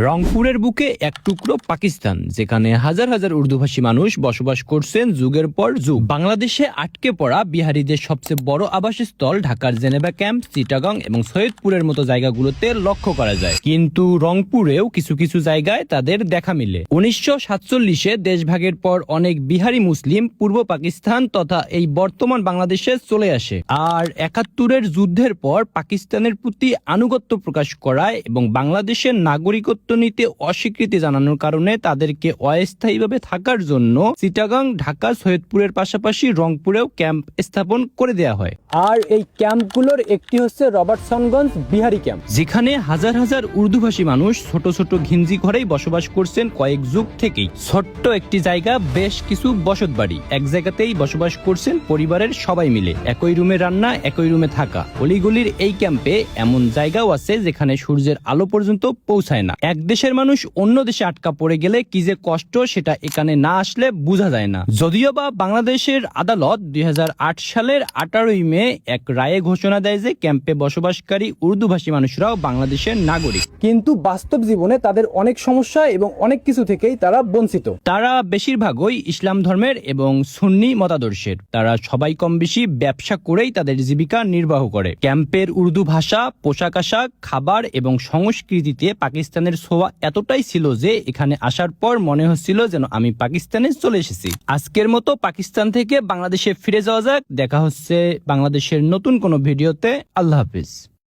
রংপুরের বুকে এক টুকরো পাকিস্তান, যেখানে হাজার হাজার উর্দুভাষী মানুষ বসবাস করছেন যুগের পর যুগ। বাংলাদেশে আটকে পড়া বিহারীদের সবচেয়ে বড় আবাসস্থল ঢাকার জেনেভা ক্যাম্প, চিটাগং এবং সৈয়দপুরের মতো জায়গাগুলোতে লক্ষ্য করা যায়। কিন্তু রংপুরেও কিছু কিছু জায়গায় তাদের দেখা মিলে। 1947-এ দেশভাগের পর অনেক বিহারি মুসলিম পূর্ব পাকিস্তান তথা এই বর্তমান বাংলাদেশে চলে আসে। আর 71-এর যুদ্ধের পর পাকিস্তানের প্রতি আনুগত্য প্রকাশ করায় এবং বাংলাদেশের নাগরিকত্ব নিতে অস্বীকৃতি জানানোর কারণে তাদেরকে অস্থায়ীভাবে থাকার জন্য চিটাগং, ঢাকা, সৈয়দপুরের পাশাপাশি রংপুরেও ক্যাম্প স্থাপন করে দেওয়া হয়। আর এই ক্যাম্পগুলোর একটি হচ্ছে রবার্টসনগঞ্জ বিহারি ক্যাম্প, যেখানে হাজার হাজার উর্দুভাষী মানুষ ছোট ছোট ঘিঞ্জি ঘরেই বসবাস করছেন কয়েক যুগ থেকেই। ছোট্ট একটি জায়গা, বেশ কিছু বসত বাড়ি, এক জায়গাতেই বসবাস করছেন পরিবারের সবাই মিলে। একই রুমে রান্না, একই রুমে থাকা। অলিগলির এই ক্যাম্পে এমন জায়গাও আছে যেখানে সূর্যের আলো পর্যন্ত পৌঁছায় না। এক দেশের মানুষ অন্য দেশে আটকা পড়ে গেলে কি যে কষ্ট, সেটা এখানে না আসলে বোঝা যায় না। যদিও বা বাংলাদেশের আদালত 2008 সালের 18 মে এক রায়ে ঘোষণা দেয় যে ক্যাম্পে বসবাসকারী উর্দুভাষী মানুষরাও বাংলাদেশের নাগরিক, কিন্তু বাস্তব জীবনে তাদের অনেক সমস্যা এবং অনেক কিছু থেকেই তারা বঞ্চিত। তারা বেশিরভাগই ইসলাম ধর্মের এবং সুন্নি মতাদর্শের। তারা সবাই কম বেশি ব্যবসা করেই তাদের জীবিকা নির্বাহ করে। ক্যাম্পের উর্দু ভাষা, পোশাক আশাক, খাবার এবং সংস্কৃতিতে পাকিস্তানের ছোঁয়া এতটাই ছিল যে এখানে আসার পর মনে হচ্ছিল যেন আমি পাকিস্তানে চলে এসেছি। আজকের মতো পাকিস্তান থেকে বাংলাদেশে ফিরে যাওয়া যাক। দেখা হচ্ছে বাংলাদেশের নতুন কোনো ভিডিওতে। আল্লাহ হাফিজ।